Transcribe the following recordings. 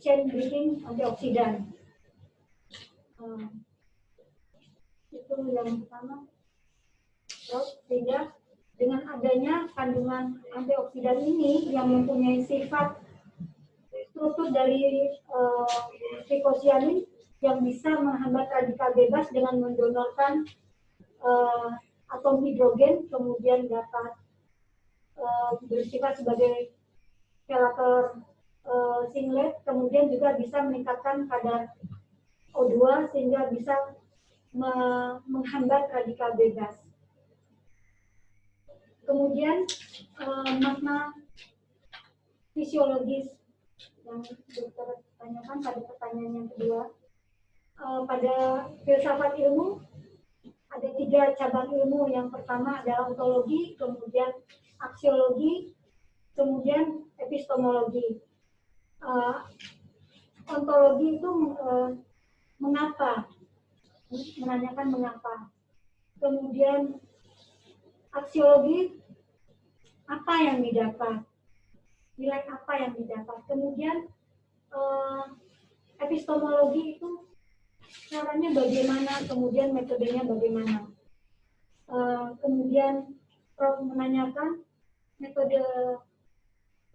chain breaking antioksidan. Itu yang pertama. Terus sehingga dengan adanya kandungan antioksidan ini yang mempunyai sifat struktur dari phycocyanin yang bisa menghambat radikal bebas dengan mendonorkan atom hidrogen, kemudian dapat bersifat sebagai chelator singlet, kemudian juga bisa meningkatkan kadar O2 sehingga bisa menghambat radikal bebas. Kemudian makna fisiologis yang dokter tanyakan pada pertanyaan yang kedua. Pada filsafat ilmu ada 3 cabang ilmu. Yang pertama adalah ontologi, kemudian aksiologi, kemudian epistemologi. Ontologi itu mengapa, menanyakan mengapa. Kemudian aksiologi, apa yang didapat, nilai apa yang didapat. Kemudian epistemologi itu caranya bagaimana, kemudian metodenya bagaimana. Kemudian Prof menanyakan metode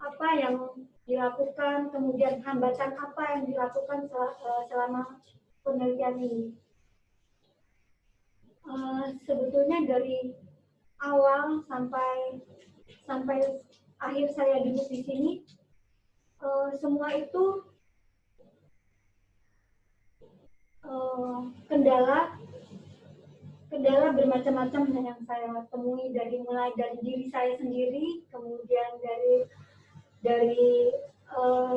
apa yang dilakukan, kemudian hambatan apa yang dilakukan selama penelitian ini. Sebetulnya dari awal sampai akhir saya duduk di sini, semua itu kendala bermacam-macam yang saya temui, mulai dari diri saya sendiri, kemudian dari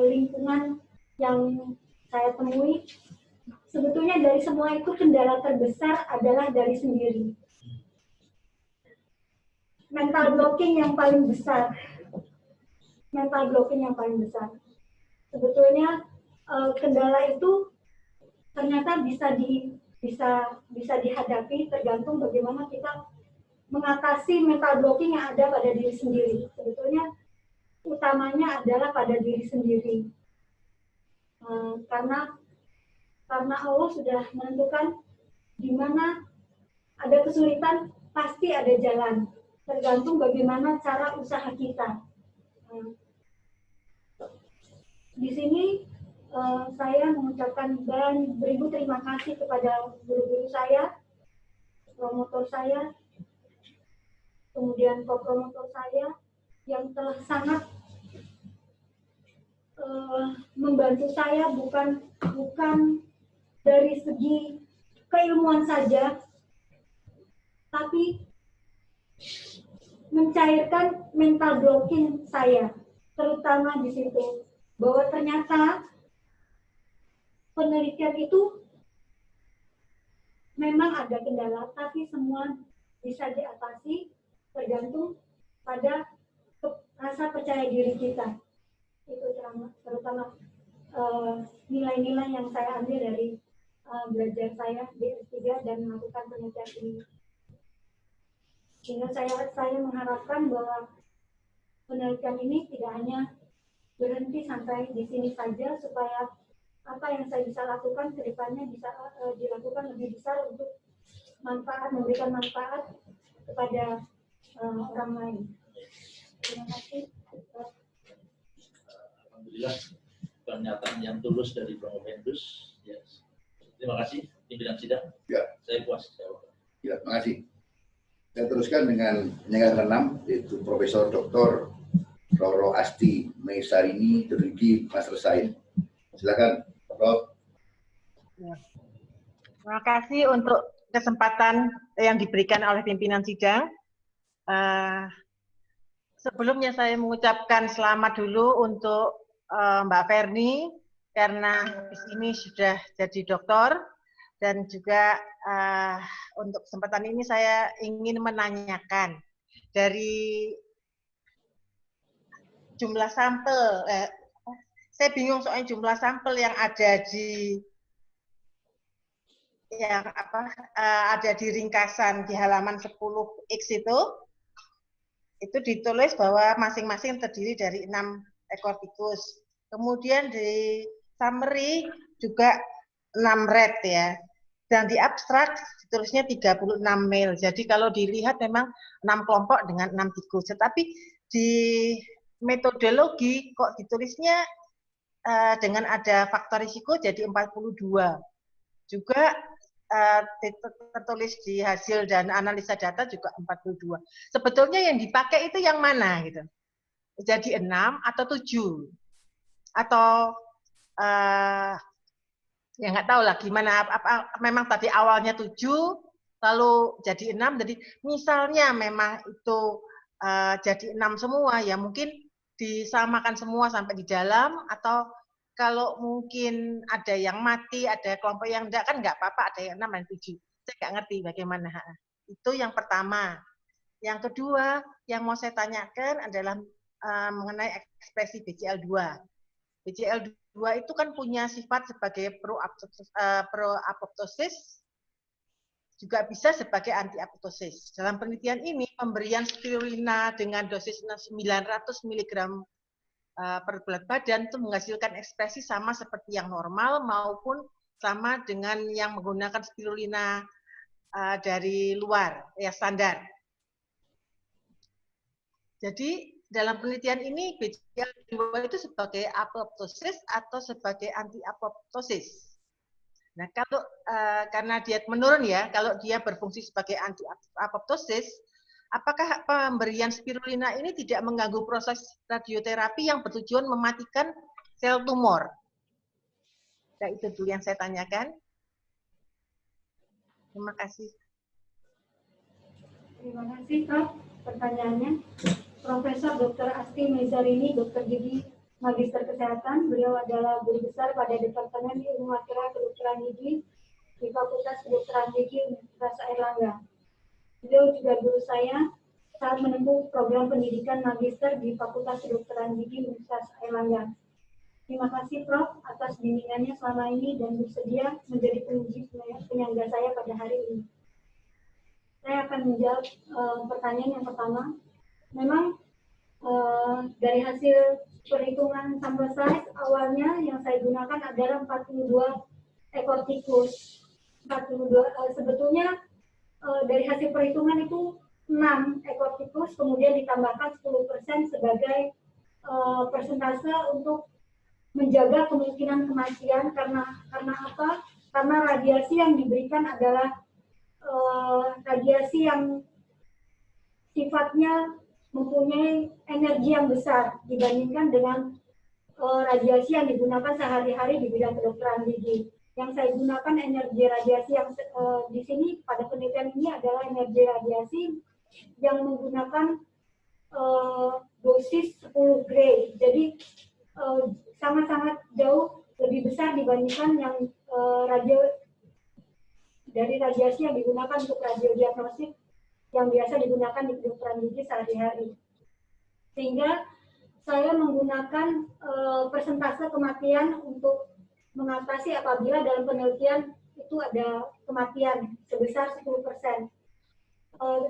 lingkungan yang saya temui. Sebetulnya dari semua itu kendala terbesar adalah dari sendiri. Mental blocking yang paling besar. Sebetulnya kendala itu ternyata bisa dihadapi tergantung bagaimana kita mengatasi mental blocking yang ada pada diri sendiri. Sebetulnya utamanya adalah pada diri sendiri. Karena Allah sudah menentukan di mana ada kesulitan pasti ada jalan. Tergantung bagaimana cara usaha kita. Di sini saya mengucapkan beribu terima kasih kepada guru-guru saya, promotor saya, kemudian co-promotor saya yang telah sangat membantu saya bukan dari segi keilmuan saja, tapi mencairkan mental blocking saya, terutama di situ, bahwa ternyata penelitian itu memang ada kendala, tapi semua bisa diatasi tergantung pada rasa percaya diri kita. Itu terutama nilai-nilai yang saya ambil dari belajar saya di S3 dan melakukan penelitian ini. Sehingga saya mengharapkan bahwa penelitian ini tidak hanya berhenti sampai di sini saja, supaya apa yang saya bisa lakukan ke depannya bisa dilakukan lebih besar untuk memberikan manfaat kepada orang lain. Terima kasih. Alhamdulillah, pernyataan yang tulus dari Prof. Hendrus. Yes. Terima kasih, pimpinan sidang. Ya. Saya puas. Ya, terima kasih. Saya teruskan dengan penyelenggara ke-6, yaitu Profesor Dr. Roro Asti Meisarini, Terigi Master Sains. Silakan, Prof. Ya. Terima kasih untuk kesempatan yang diberikan oleh pimpinan sidang. Sebelumnya saya mengucapkan selamat dulu untuk Mbak Ferni, karena habis ini sudah jadi doktor, dan juga untuk kesempatan ini saya ingin menanyakan dari jumlah sampel, saya bingung soal jumlah sampel yang ada di ada di ringkasan di halaman 10X itu ditulis bahwa masing-masing terdiri dari 6 ekor tikus. Kemudian di summary juga 6 red ya. Dan di abstrak ditulisnya 36 male. Jadi kalau dilihat memang 6 kelompok dengan 6 tikus. Tetapi di metodologi kok ditulisnya dengan ada faktor risiko jadi 42. Juga tertulis di hasil dan analisa data juga 42. Sebetulnya yang dipakai itu yang mana gitu? Jadi 6 atau 7? Atau ya nggak tahu lah gimana, memang tadi awalnya 7 lalu jadi 6, jadi misalnya memang itu jadi 6 semua, ya mungkin disamakan semua sampai di dalam, atau kalau mungkin ada yang mati, ada kelompok yang enggak, kan nggak apa-apa, ada yang 6 dan 7. Saya nggak ngerti bagaimana. Itu yang pertama. Yang kedua, yang mau saya tanyakan adalah mengenai ekspresi BCL2. BCL2 itu kan punya sifat sebagai pro-apoptosis, juga bisa sebagai anti-apoptosis. Dalam penelitian ini, pemberian spirulina dengan dosis 900 mg per berat badan itu menghasilkan ekspresi sama seperti yang normal maupun sama dengan yang menggunakan spirulina dari luar, ya standar. Jadi dalam penelitian ini BCL2 itu sebagai apoptosis atau sebagai anti-apoptosis. Nah, kalau karena dia menurun ya, kalau dia berfungsi sebagai anti-apoptosis, apakah pemberian spirulina ini tidak mengganggu proses radioterapi yang bertujuan mematikan sel tumor? Nah, itu dulu yang saya tanyakan. Terima kasih. Terima kasih, Prof. Pertanyaannya. Profesor Dr. Asti Meisarini, Dokter Gigi, Magister Kesehatan. Beliau adalah guru besar pada Departemen Ilmu Akhirah Kedokteran Gigi di Fakultas Kedokteran Gigi Universitas Airlangga. Beliau juga guru saya saat menempuh program pendidikan magister di Fakultas Kedokteran Gigi Universitas Airlangga. Terima kasih, Prof. atas bimbingannya selama ini dan bersedia menjadi penyangga saya pada hari ini. Saya akan menjawab pertanyaan yang pertama. Memang dari hasil perhitungan sample size awalnya yang saya gunakan adalah 42 ekor tikus. 42 sebetulnya dari hasil perhitungan itu 6 ekor tikus, kemudian ditambahkan 10% sebagai persentase untuk menjaga kemungkinan kematian karena apa? Karena radiasi yang diberikan adalah radiasi yang sifatnya mempunyai energi yang besar dibandingkan dengan radiasi yang digunakan sehari-hari di bidang kedokteran gigi. Yang saya gunakan energi radiasi yang di sini pada penelitian ini adalah energi radiasi yang menggunakan dosis 10 gray. Jadi sangat-sangat jauh lebih besar dibandingkan yang dari radiasi yang digunakan untuk radiodiagnostik yang biasa digunakan di kedokteran gigi sehari-hari. Sehingga saya menggunakan persentase kematian untuk mengatasi apabila dalam penelitian itu ada kematian sebesar 10%.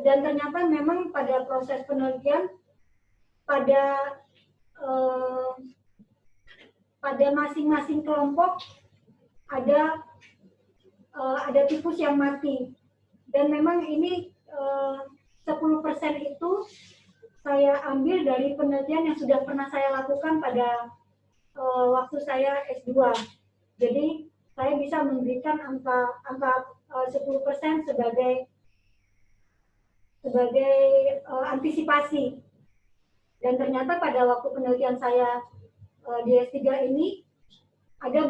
Dan ternyata memang pada proses penelitian pada masing-masing kelompok ada tikus yang mati. Dan memang ini 10% itu saya ambil dari penelitian yang sudah pernah saya lakukan pada waktu saya S2. Jadi saya bisa memberikan angka 10% sebagai antisipasi. Dan ternyata pada waktu penelitian saya di S3 ini ada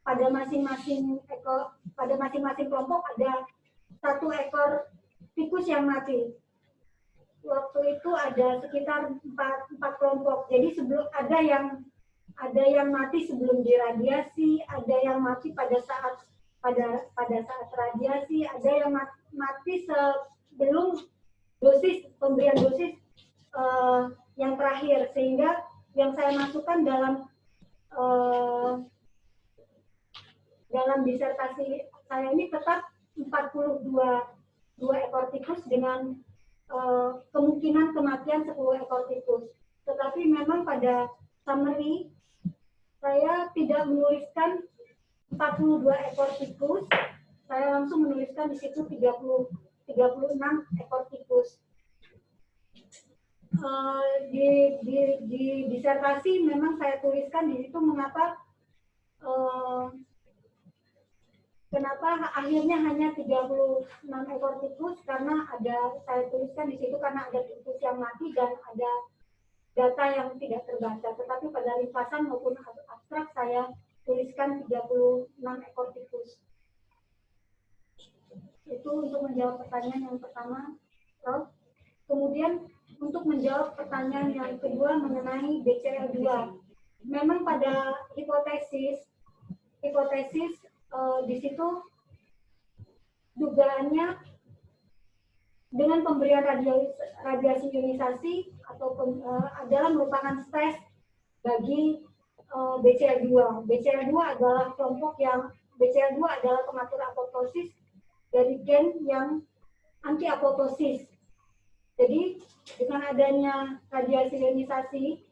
pada masing-masing kelompok ada 1 ekor tikus yang mati. Waktu itu ada sekitar 4 kelompok. Jadi sebelum ada yang mati sebelum diradiasi, ada yang mati pada saat radiasi, ada yang mati sebelum pemberian dosis yang terakhir, sehingga yang saya masukkan dalam disertasi saya ini tetap 42 ekor tikus dengan kemungkinan kematian 10 ekor tikus. Tetapi memang pada summary saya tidak menuliskan 42 ekor tikus, saya langsung menuliskan di situ 36 ekor tikus. Di disertasi memang saya tuliskan di situ kenapa akhirnya hanya 36 ekor tikus, karena saya tuliskan di situ karena ada tikus yang mati dan ada data yang tidak terbaca. Tetapi pada ringkasan maupun abstrak saya tuliskan 36 ekor tikus. Itu untuk menjawab pertanyaan yang pertama, Prof. Kemudian untuk menjawab pertanyaan yang kedua mengenai BCL2. Memang pada hipotesis di situ dugaannya dengan pemberian radiasi ionisasi ataupun adalah merupakan stres bagi BCL2. BCL2 adalah BCL2 adalah pengatur apoptosis dari gen yang anti apoptosis. Jadi dengan adanya radiasi ionisasi,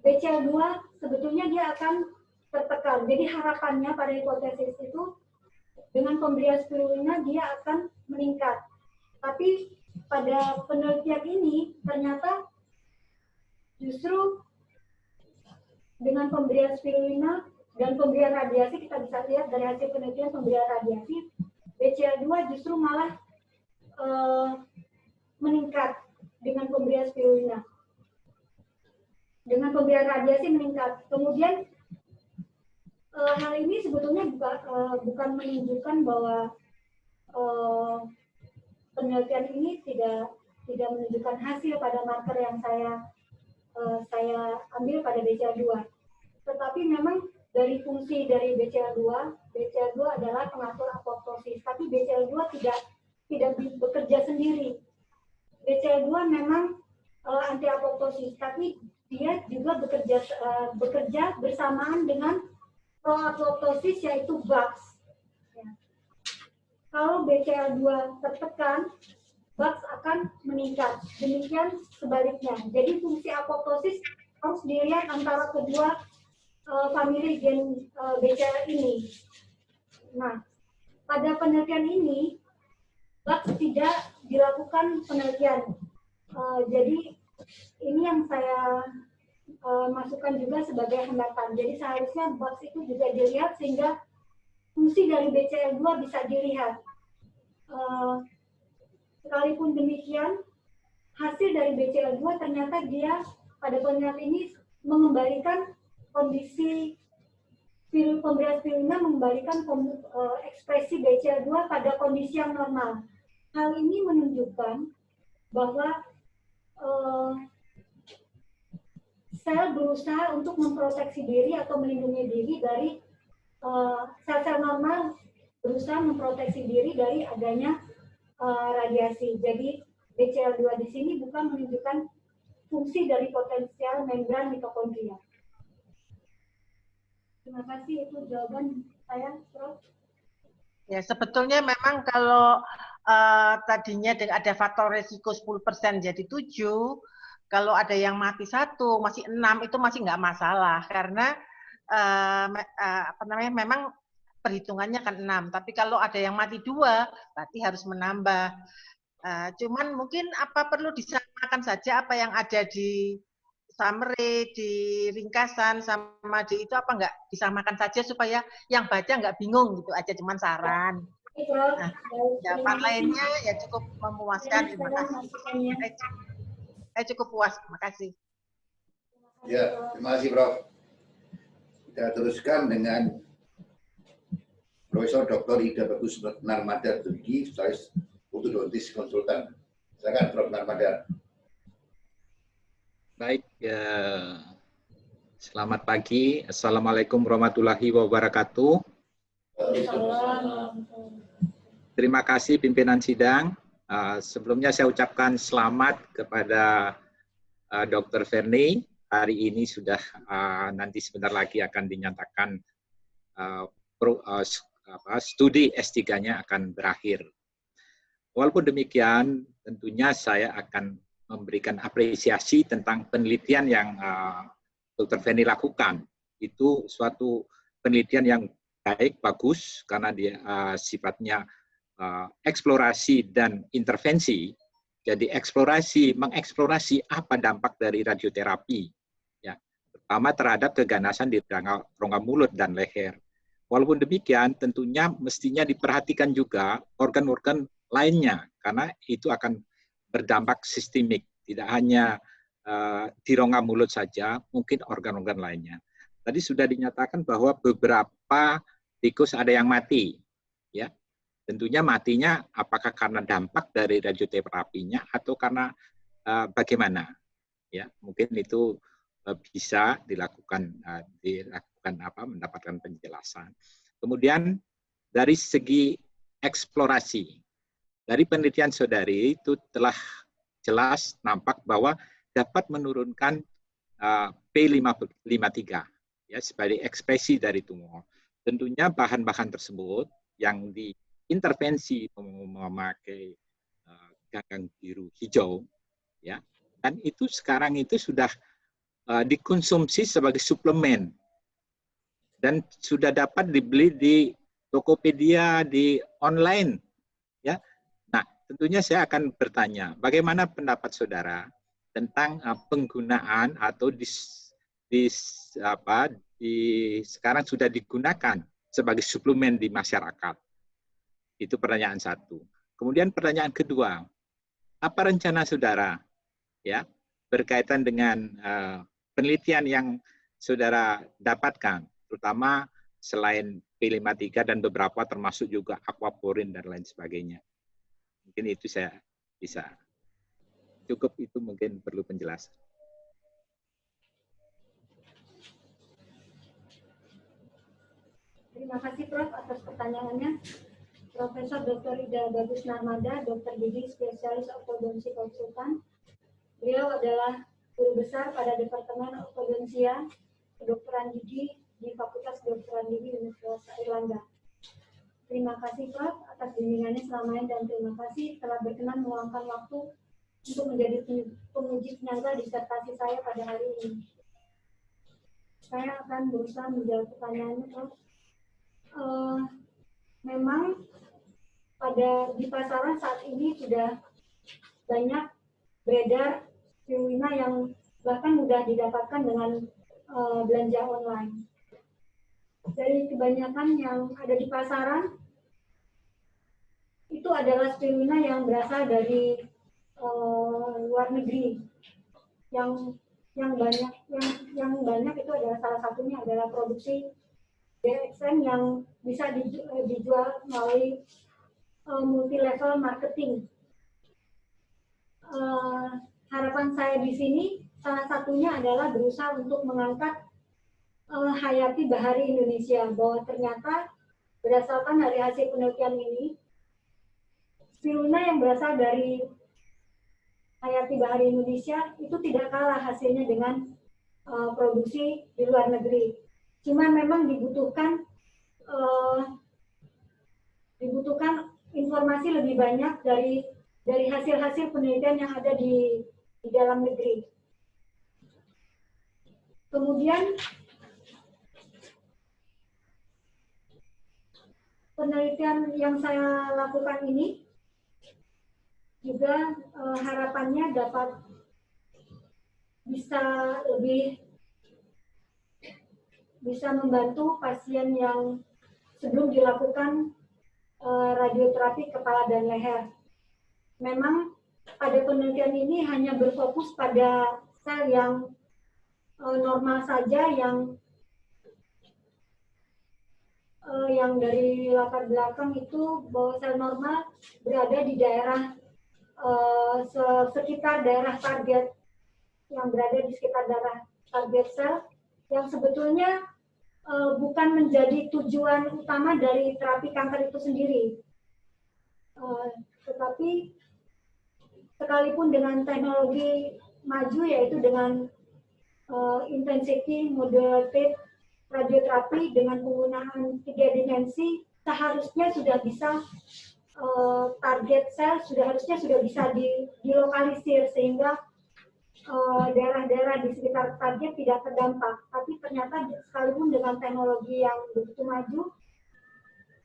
BCL2 sebetulnya dia akan tertekan. Jadi harapannya pada hipotesis itu dengan pemberian spirulina dia akan meningkat. Tapi pada penelitian ini ternyata justru dengan pemberian spirulina dan pemberian radiasi, kita bisa lihat dari hasil penelitian pemberian radiasi, BCL2 justru malah meningkat dengan pemberian spirulina. Dengan pemberian radiasi meningkat. Kemudian hal ini sebetulnya bukan menunjukkan bahwa penelitian ini tidak menunjukkan hasil pada marker yang saya ambil pada BCL2. Tetapi memang dari fungsi dari BCL2 adalah pengatur apoptosis. Tapi BCL2 tidak bekerja sendiri. BCL2 memang anti apoptosis, tapi dia juga bekerja bersamaan dengan pro-apoptosis yaitu BAX. Ya. Kalau BCL2 tertekan, BAX akan meningkat. Demikian sebaliknya. Jadi fungsi apoptosis harus dilihat antara kedua famili gen BCL ini. Nah, pada penelitian ini, BAX tidak dilakukan penelitian. Jadi ini yang saya masukkan juga sebagai hambatan. Jadi seharusnya BAX itu juga dilihat sehingga fungsi dari BCL2 bisa dilihat. Sekalipun demikian, hasil dari BCL2 ternyata dia pada penelitian ini mengembalikan kondisi pemberian spirulina, mengembalikan ekspresi BCL2 pada kondisi yang normal. Hal ini menunjukkan bahwa sel berusaha untuk memproteksi diri atau melindungi diri dari sel-sel normal berusaha memproteksi diri dari adanya radiasi. Jadi BCL2 di sini bukan menunjukkan fungsi dari potensial membran mitokondria. Terima kasih, itu jawaban saya, Prof. Ya, sebetulnya memang kalau tadinya ada faktor resiko 10% jadi 7, kalau ada yang mati 1, masih 6, itu masih nggak masalah. Karena memang perhitungannya kan 6. Tapi kalau ada yang mati 2, berarti harus menambah. Cuman mungkin perlu disamakan saja apa yang ada di summary, di ringkasan, sama di itu nggak disamakan saja supaya yang baca nggak bingung gitu aja, cuman saran. Nah, jawaban lainnya ya cukup memuaskan. Terima kasih. Saya cukup puas, terima kasih. Ya, terima kasih, Prof. Kita teruskan dengan Profesor Dr. Ida Bagus Narmada Turki, spesialis ortodontis konsultan. Silakan, Prof. Narmada. Baik, selamat pagi. Assalamualaikum warahmatullahi wabarakatuh. Terima kasih pimpinan sidang. Sebelumnya saya ucapkan selamat kepada Dr. Ferni. Hari ini sudah nanti sebentar lagi akan dinyatakan studi S3-nya akan berakhir. Walaupun demikian, tentunya saya akan memberikan apresiasi tentang penelitian yang Dr. Ferni lakukan. Itu suatu penelitian yang baik, bagus, karena dia sifatnya eksplorasi dan intervensi. Jadi mengeksplorasi apa dampak dari radioterapi, ya, terutama terhadap keganasan di rongga mulut dan leher. Walaupun demikian, tentunya mestinya diperhatikan juga organ-organ lainnya, karena itu akan berdampak sistemik, tidak hanya di rongga mulut saja, mungkin organ-organ lainnya. Tadi sudah dinyatakan bahwa beberapa tikus ada yang mati, ya. Tentunya matinya apakah karena dampak dari radioterapinya atau karena bagaimana, ya. Mungkin itu bisa dilakukan mendapatkan penjelasan. Kemudian dari segi eksplorasi, dari penelitian saudari itu telah jelas nampak bahwa dapat menurunkan P53, ya, sebagai ekspresi dari tumor. Tentunya bahan-bahan tersebut yang diintervensi memakai gagang biru hijau, ya, dan itu sekarang itu sudah dikonsumsi sebagai suplemen dan sudah dapat dibeli di Tokopedia, di online, ya. Nah, tentunya saya akan bertanya, bagaimana pendapat saudara tentang penggunaan atau sekarang sudah digunakan sebagai suplemen di masyarakat. Itu pertanyaan satu. Kemudian pertanyaan kedua, apa rencana saudara, ya, berkaitan dengan penelitian yang saudara dapatkan, terutama selain P53 dan beberapa termasuk juga aquaporin dan lain sebagainya. Mungkin itu saya bisa. Cukup itu, mungkin perlu penjelasan. Terima kasih Prof atas pertanyaannya. Profesor Dr. Ida Bagus Narmada, dokter gigi spesialis ortodonsi konsultan. Beliau adalah guru besar pada Departemen Ortodonsia Kedokteran Gigi di Fakultas Kedokteran Gigi Universitas Airlangga. Terima kasih Prof atas bimbingannya selama ini dan terima kasih telah berkenan meluangkan waktu untuk menjadi penguji penyangga disertasi saya pada hari ini. Saya akan berusaha menjawab pertanyaannya, Prof. Memang di pasaran saat ini sudah banyak beredar spirulina yang bahkan mudah didapatkan dengan belanja online. Dari kebanyakan yang ada di pasaran itu adalah spirulina yang berasal dari luar negeri. Yang banyak itu adalah salah satunya adalah produksi DXN yang bisa dijual melalui multi level marketing. Harapan saya di sini salah satunya adalah berusaha untuk mengangkat hayati bahari Indonesia, bahwa ternyata berdasarkan dari hasil penelitian ini, spirulina yang berasal dari hayati bahari Indonesia itu tidak kalah hasilnya dengan produksi di luar negeri. Cuma memang dibutuhkan informasi lebih banyak dari hasil-hasil penelitian yang ada di dalam negeri. Kemudian penelitian yang saya lakukan ini juga harapannya dapat bisa membantu pasien yang sebelum dilakukan radioterapi kepala dan leher. Memang pada penelitian ini hanya berfokus pada sel yang normal saja, yang dari latar belakang itu bahwa sel normal berada di daerah sekitar daerah target, yang berada di sekitar daerah target sel, yang sebetulnya bukan menjadi tujuan utama dari terapi kanker itu sendiri. Tetapi sekalipun dengan teknologi maju, yaitu dengan intensity modulated radioterapi dengan penggunaan 3 dimensi, seharusnya sudah bisa target sel sudah bisa dilokalisir, sehingga daerah-daerah di sekitar target tidak terdampak. Tapi ternyata sekalipun dengan teknologi yang begitu maju,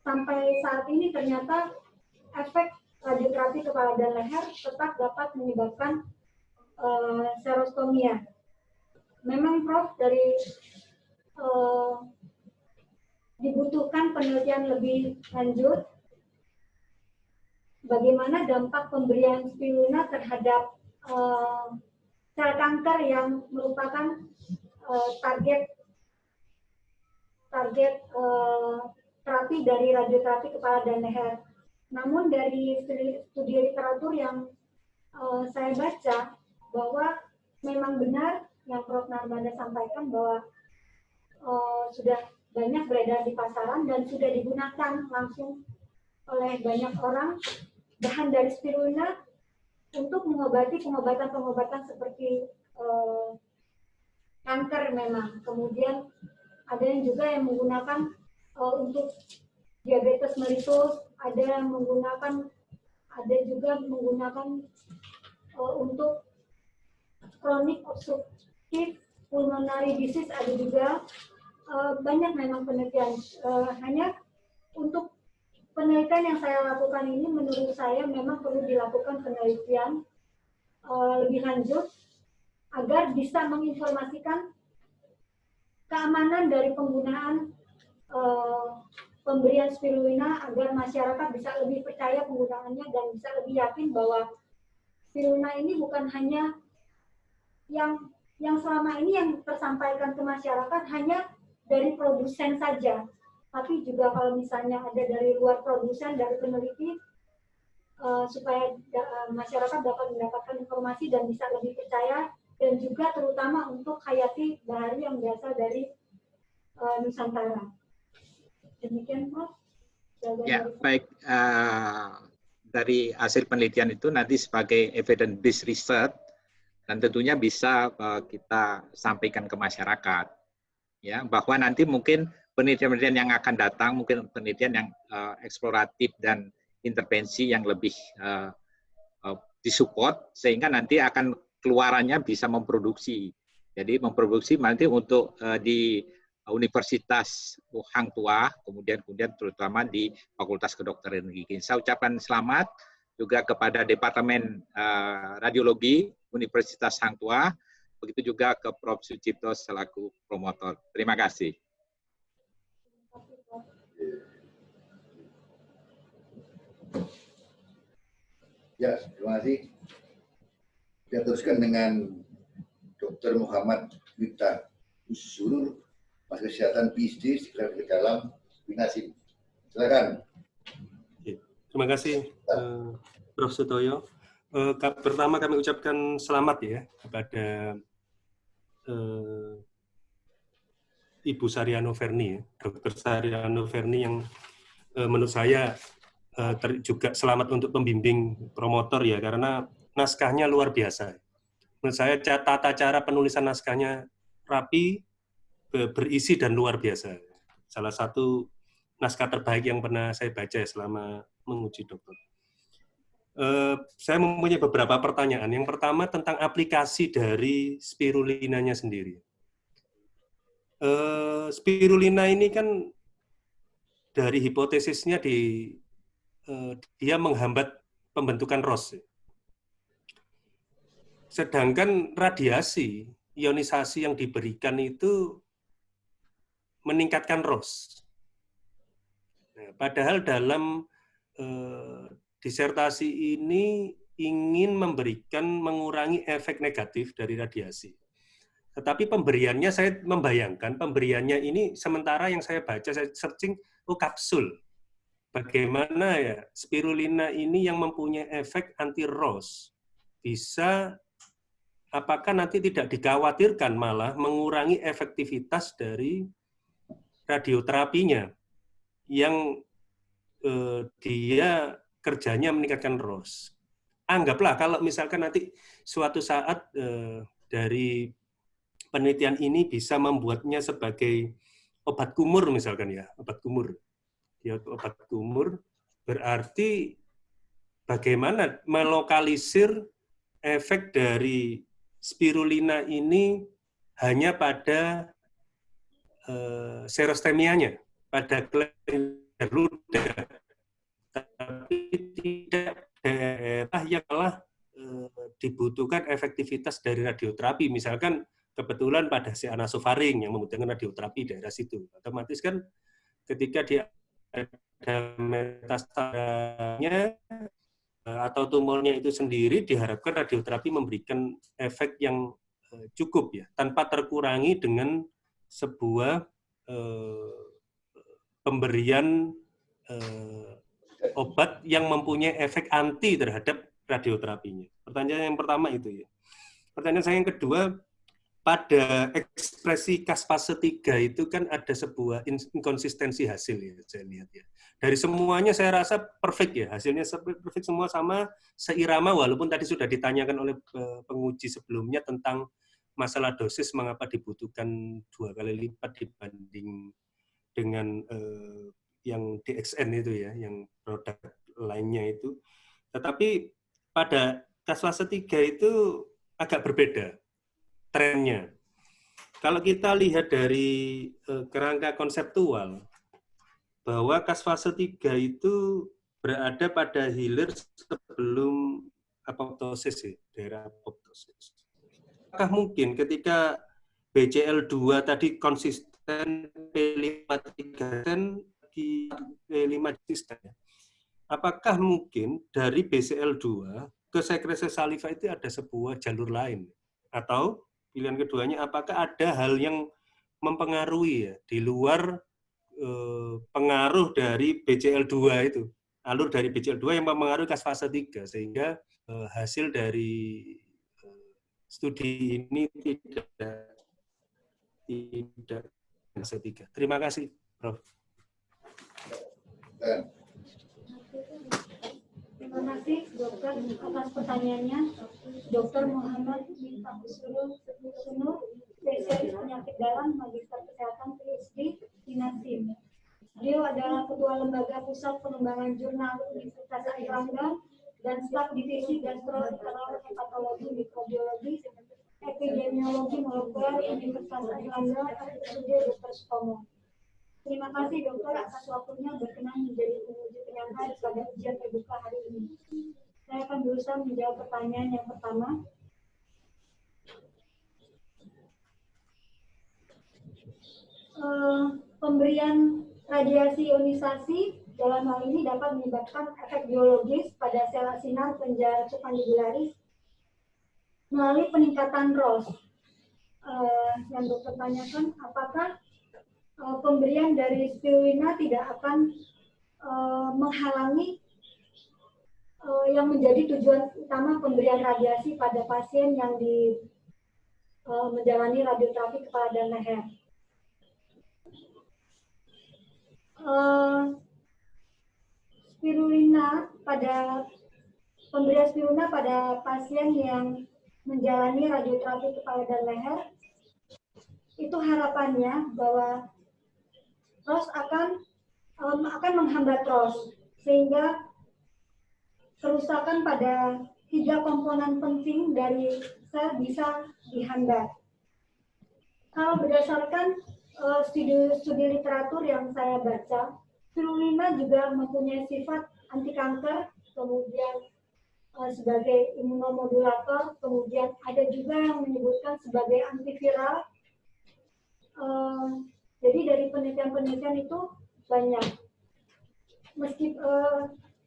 sampai saat ini ternyata efek radioterapi kepala dan leher tetap dapat menyebabkan serostomia. Memang Prof, dari dibutuhkan penelitian lebih lanjut bagaimana dampak pemberian spirulina terhadap sel kanker yang merupakan target terapi dari radioterapi kepala dan leher. Namun dari studi literatur yang saya baca bahwa memang benar yang Prof. Narmada sampaikan bahwa sudah banyak beredar di pasaran dan sudah digunakan langsung oleh banyak orang bahan dari spirulina untuk mengobati pengobatan seperti kanker memang. Kemudian ada yang juga yang menggunakan untuk diabetes mellitus, ada juga menggunakan untuk chronic obstructive pulmonary disease, ada juga banyak memang penelitian. Hanya untuk penelitian yang saya lakukan ini menurut saya memang perlu dilakukan penelitian lebih lanjut agar bisa menginformasikan keamanan dari penggunaan pemberian spirulina agar masyarakat bisa lebih percaya penggunaannya dan bisa lebih yakin bahwa spirulina ini bukan hanya yang selama ini yang tersampaikan ke masyarakat hanya dari produsen saja, tapi juga kalau misalnya ada dari luar produsen, dari peneliti, supaya masyarakat dapat mendapatkan informasi dan bisa lebih percaya, dan juga terutama untuk Hayati Bahari yang berasal dari Nusantara. Demikian, Prof. Ya, baik. Dari hasil penelitian itu nanti sebagai evidence-based research, dan tentunya bisa kita sampaikan ke masyarakat, ya, bahwa nanti mungkin penelitian-penelitian yang akan datang, mungkin penelitian yang eksploratif dan intervensi yang lebih disupport, sehingga nanti akan keluarannya bisa memproduksi. Jadi memproduksi nanti untuk di Universitas Hang Tuah, kemudian terutama di Fakultas Kedokteran Gigi. Saya ucapkan selamat juga kepada Departemen Radiologi Universitas Hang Tuah, begitu juga ke Prof. Sucipto selaku promotor. Terima kasih. Ya, terima kasih. Kita teruskan dengan Dr. Muhammad Miftah Usurur, Mas Kesehatan PhD, Sekretariat Dalam Binasim. Silakan. Terima kasih, Prof. Sutoyo. Pertama kami ucapkan selamat ya kepada Ibu Sariano Verni, Dr. Sariano Verni yang menurut saya juga selamat untuk pembimbing promotor ya, karena naskahnya luar biasa. Menurut saya tata cara penulisan naskahnya rapi, berisi dan luar biasa. Salah satu naskah terbaik yang pernah saya baca selama menguji dokter. Saya mempunyai beberapa pertanyaan. Yang pertama tentang aplikasi dari spirulinanya sendiri. Spirulina ini kan dari hipotesisnya dia menghambat pembentukan ROS. Sedangkan radiasi, ionisasi yang diberikan itu meningkatkan ROS. Nah, padahal dalam disertasi ini ingin mengurangi efek negatif dari radiasi. Tetapi pemberiannya, saya membayangkan pemberiannya ini sementara yang saya baca, saya searching, kapsul. Bagaimana ya spirulina ini yang mempunyai efek anti-ROS bisa, apakah nanti tidak dikhawatirkan malah mengurangi efektivitas dari radioterapinya yang dia kerjanya meningkatkan ROS. Anggaplah kalau misalkan nanti suatu saat dari penelitian ini bisa membuatnya sebagai obat kumur misalkan ya, obat kumur. Ya, obat kumur berarti bagaimana melokalisir efek dari spirulina ini hanya pada serostemianya, pada kelenjar ludah, tapi tidak daerah yang malah dibutuhkan efektivitas dari radioterapi. Misalkan kebetulan pada si anasofaring yang membutuhkan radioterapi daerah situ, otomatis kan ketika dia ada metastasanya atau tumornya itu sendiri, diharapkan radioterapi memberikan efek yang cukup ya, tanpa terkurangi dengan sebuah pemberian obat yang mempunyai efek anti terhadap radioterapinya. Pertanyaan yang pertama itu ya. Pertanyaan saya yang kedua, pada ekspresi kas fase 3 itu kan ada sebuah inkonsistensi hasil ya, saya lihat ya. Dari semuanya saya rasa perfect ya, hasilnya perfect semua sama, seirama, walaupun tadi sudah ditanyakan oleh penguji sebelumnya tentang masalah dosis, mengapa dibutuhkan 2 kali lipat dibanding dengan yang DXN itu ya, yang produk lainnya itu. Tetapi pada kas fase 3 itu agak berbeda trennya. Kalau kita lihat dari kerangka konseptual, bahwa kas fase 3 itu berada pada hilir sebelum apoptosis ya, daerah apoptosis. Apakah mungkin ketika BCL2 tadi konsisten P53 di P5 konsisten, apakah mungkin dari BCL2 ke sekresi saliva itu ada sebuah jalur lain? Atau pilihan keduanya, apakah ada hal yang mempengaruhi ya, di luar pengaruh dari BCL2 itu, alur dari BCL2 yang mempengaruhi kas fase 3, sehingga hasil dari studi ini tidak fase 3. Terima kasih, Prof. Terima kasih dokter atas pertanyaannya. Dr. Muhammad Sunur, spesialis penyakit dalam, magister kesehatan PhD di Nasim. Beliau adalah ketua lembaga pusat pengembangan jurnal Universitas Airlangga dan staf divisi gastroenterologi, mikrobiologi, epidemiologi molekuler Universitas Airlangga, Studi Dr. Sutomo. Terima kasih dokter atas waktunya berkenan menjadi penguji penyangga pada ujian terbuka hari ini. Saya akan berusaha menjawab pertanyaan yang pertama. Pemberian radiasi ionisasi dalam hal ini dapat menyebabkan efek biologis pada sel asinar penjara submandibuloris melalui peningkatan ROS. Yang dokter tanyakan, apakah pemberian dari spirulina tidak akan menghalangi yang menjadi tujuan utama pemberian radiasi pada pasien yang menjalani radioterapi kepala dan leher. Pemberian spirulina pada pasien yang menjalani radioterapi kepala dan leher, itu harapannya bahwa ROS akan menghambat ROS, sehingga kerusakan pada 3 komponen penting dari sel bisa dihambat. Kalau berdasarkan studi literatur yang saya baca, spirulina juga mempunyai sifat anti kanker, kemudian sebagai imunomodulator, kemudian ada juga yang menyebutkan sebagai antiviral. Jadi dari penelitian-penelitian itu banyak.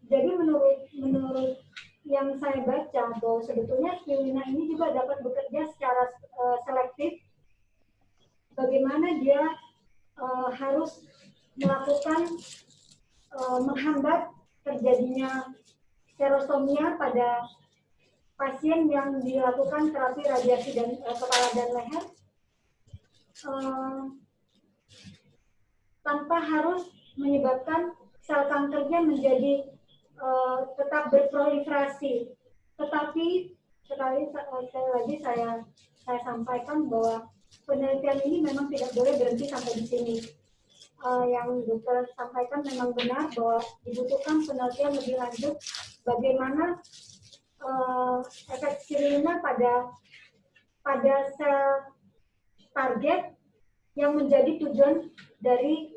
Jadi menurut yang saya baca, bahwa sebetulnya spirulina ini juga dapat bekerja secara selektif. Bagaimana dia harus melakukan menghambat terjadinya serostomia pada pasien yang dilakukan terapi radiasi dan kepala dan leher, tanpa harus menyebabkan sel kankernya menjadi tetap berproliferasi. Tetapi sekali lagi saya sampaikan bahwa penelitian ini memang tidak boleh berhenti sampai di sini. Yang dokter sampaikan memang benar bahwa dibutuhkan penelitian lebih lanjut bagaimana efek spirulina pada pada sel target yang menjadi tujuan dari